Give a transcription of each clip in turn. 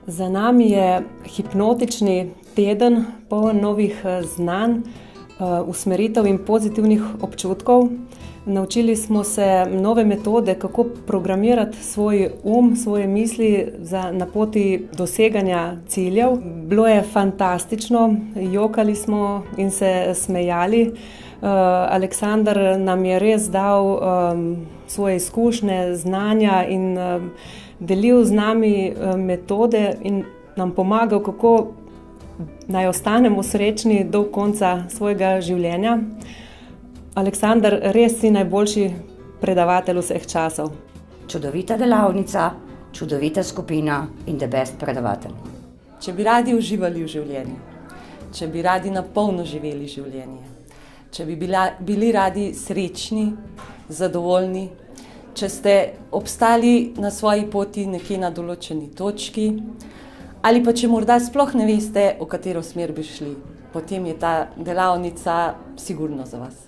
Za nami je hipnotični teden, poln novih znanj, usmeritev in pozitivnih občutkov. Naučili smo se nove metode, kako programirati svoj svoje misli na poti doseganja ciljev. Bilo je fantastično, jokali smo in se smejali. Aleksander nam je res dal svoje izkušnje, znanja in delil z nami metode in nam pomagal, kako naj ostanemo srečni do konca svojega življenja. Aleksander, res si najboljši predavatelj vseh časov. Čudovita delavnica, čudovita skupina in the best predavatelj. Če bi radi uživali v življenju, če bi radi na polno živeli življenje, če bi bili radi srečni, zadovoljni, če ste obstali na svoji poti nekje na določeni točki, ali pa če morda sploh ne veste, v katero smer bi šli, potem je ta delavnica sigurno za vas.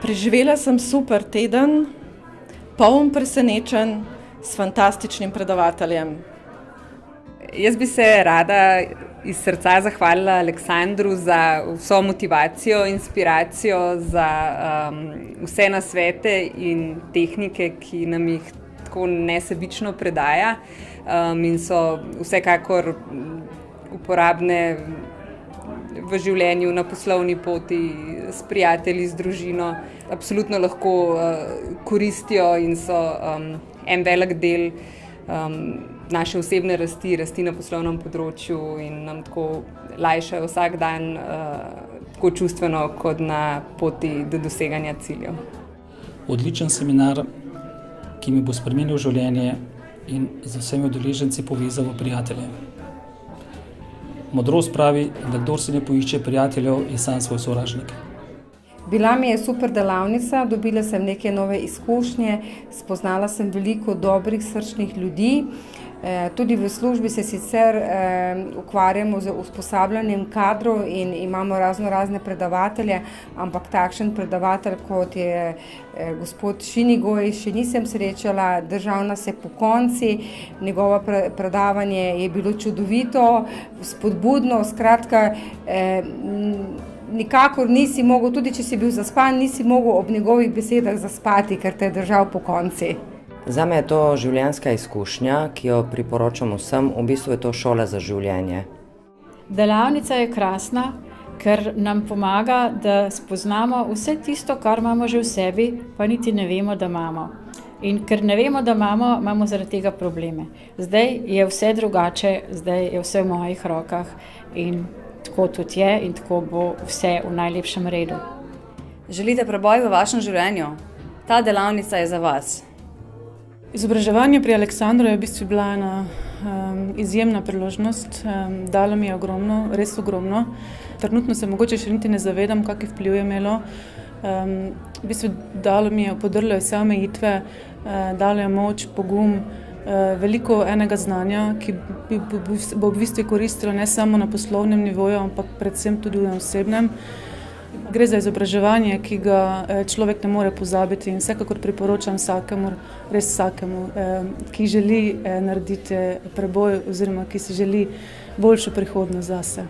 Preživela sem super teden, poln presenečenj, s fantastičnim predavateljem. Jaz bi se rada iz srca zahvalila Aleksandru za vso motivacijo, inspiracijo, za vse nasvete in tehnike, ki nam jih tako nesebično predaja in so vsekakor uporabne v življenju, na poslovni poti, s prijatelji, z družino. Absolutno lahko koristijo in so en velik del naše osebne rasti na poslovnem področju in nam tako lajšajo vsak dan, tako čustveno kot na poti do doseganja ciljev. Odličen seminar, ki mi bo spremenil življenje in z vsemi udeleženci povezal v prijatelje. Modrost pravi, da kdor si ne poišče prijateljev, je sam svoj sovražnik. Bila mi je super delavnica, dobila sem neke nove izkušnje, spoznala sem veliko dobrih, srčnih ljudi. Tudi v službi se sicer ukvarjamo z usposabljanjem kadrov in imamo razne predavatelje, ampak takšen predavatelj, kot je gospod Šinigoj, še nisem srečala, držal nas je pokonci, njegovo predavanje je bilo čudovito, spodbudno, skratka, nikakor nisi mogel, tudi če si bil zaspan, nisi mogel ob njegovih besedah zaspati, ker te je držal pokonci. Zame je to življenjska izkušnja, ki jo priporočam vsem, v bistvu je to šola za življenje. Delavnica je krasna, ker nam pomaga, da spoznamo vse tisto, kar imamo že v sebi, pa niti ne vemo, da imamo. In ker ne vemo, da imamo zaradi tega probleme. Zdaj je vse drugače, zdaj je vse v mojih rokah in tako tudi je in tako bo vse v najlepšem redu. Želite preboj v vašem življenju? Ta delavnica je za vas. Izobraževanje pri Aleksandru je v bistvu bila ena izjemna priložnost, dala mi je ogromno, res ogromno. Trenutno se mogoče še niti ne zavedam, kakšen vpliv je imelo. V bistvu dalo mi je, podrlo je vse omejitve, dalo je moč, pogum, veliko enega znanja, ki bo v bistvu koristilo ne samo na poslovnem nivoju, ampak predvsem tudi na osebnem. Gre za izobraževanje, ki ga človek ne more pozabiti in vsekakor priporočam vsakemu, res vsakemu, ki želi narediti preboj oziroma ki si želi boljšo prihodnost zase.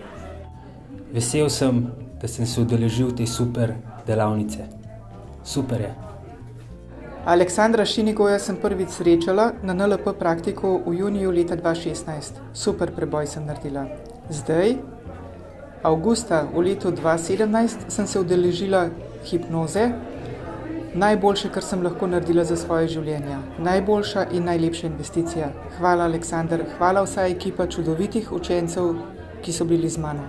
Vesel sem, da sem se udeležil te super delavnice. Super je. Aleksandra Šinigoja sem prvič srečala na NLP praktiku v juniju leta 2016. Super preboj sem naredila. Zdaj, avgusta v letu 2017, sem se udeležila hipnoze. Najboljše, kar sem lahko naredila za svoje življenje. Najboljša in najlepša investicija. Hvala, Aleksander, hvala vsa ekipa čudovitih učencev, ki so bili z mano.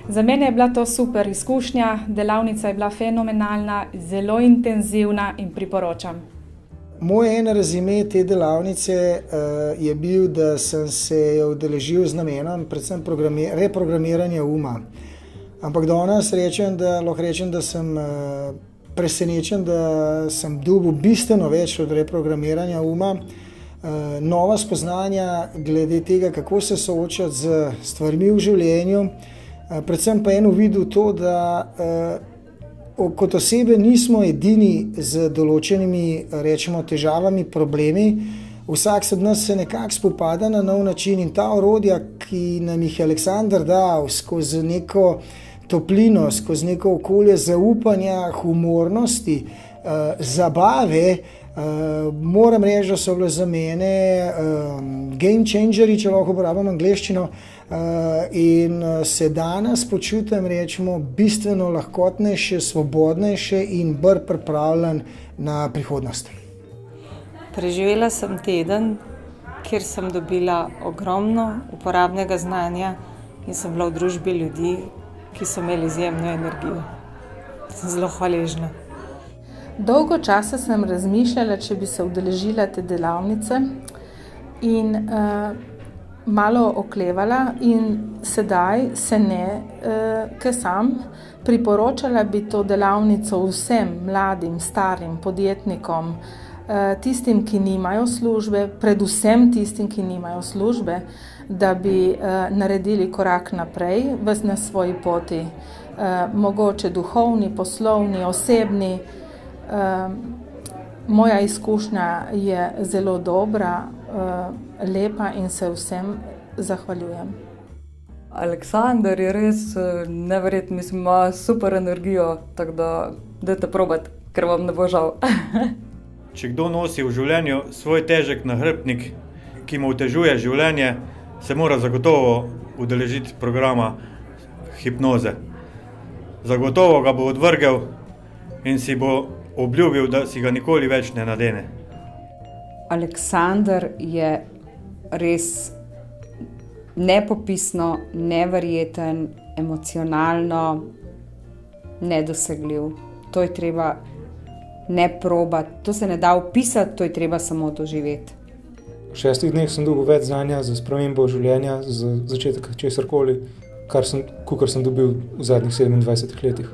Za mene je bila to super izkušnja, delavnica je bila fenomenalna, zelo intenzivna in priporočam. Moj en rezime te delavnice je bil, da sem se udeležil z namenom predvsem reprogramiranja uma. Ampak danes lahko rečem, da sem presenečen, da sem dobil bistveno več od reprogramiranja uma. Nova spoznanja glede tega, kako se soočati z stvarmi v življenju. Predvsem pa eno videl to, da kot osebe nismo edini z določenimi, rečemo, težavami, problemi, Vsak od nas se nekako spopada na nov način in ta orodja, ki nam jih je Aleksander dal skozi neko toplino, skozi neko okolje zaupanja, humornosti, zabave, moram reči, da so bile za mene game changeri, če lahko uporabim angleščino, in se danes počutim, rečemo, bistveno lahkotnejše, svobodnejše in bolj pripravljen na prihodnost. Preživela sem teden, kjer sem dobila ogromno uporabnega znanja in sem bila v družbi ljudi, ki so imeli izjemno energijo. Sem zelo hvaležna. Dolgo časa sem razmišljala, če bi se udeležila te delavnice in malo oklevala in sedaj se ne, ker sam priporočala bi to delavnico vsem mladim, starim podjetnikom, tistim, ki nimajo službe, predvsem tistim, ki nimajo službe, da bi naredili korak naprej na svoji poti, mogoče duhovni, poslovni, osebni. Moja izkušnja je zelo dobra, lepa in se vsem zahvaljujem. Aleksander je res neverjetno, mislim, ima super energijo, tako da dajte probati, ker vam ne bo žal. Če kdo nosi v življenju svoj težek nahrbtnik, ki mu otežuje življenje, se mora zagotovo udeležiti programa hipnoze. Zagotovo ga bo odvrgel in si bo obljubil, da si ga nikoli več ne nadene. Aleksander je res nepopisno, neverjeten, emocionalno nedosegljiv. To je treba ne probati, to se ne da opisati, to je treba samo doživeti. V 6 dneh sem dobil več znanja za spremembo življenja, za začetek česarkoli, kakor sem dobil v zadnjih 27 letih.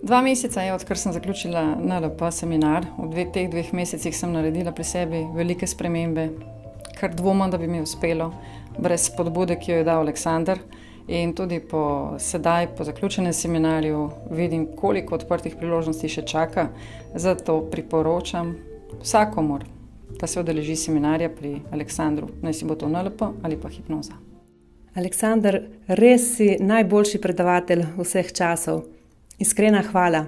2 meseca je, odkar sem zaključila NLP seminar. V teh 2 mesecih sem naredila pri sebi velike spremembe, kar dvomim, da bi mi uspelo brez spodbude, ki jo je dal Aleksander. In tudi sedaj, po zaključenem seminarju, vidim, koliko odprtih priložnosti še čaka. Zato priporočam vsakomur, da se udeleži seminarja pri Aleksandru, naj si bo to NLP ali pa hipnoza. Aleksander, res si najboljši predavatelj vseh časov. Iskrena hvala.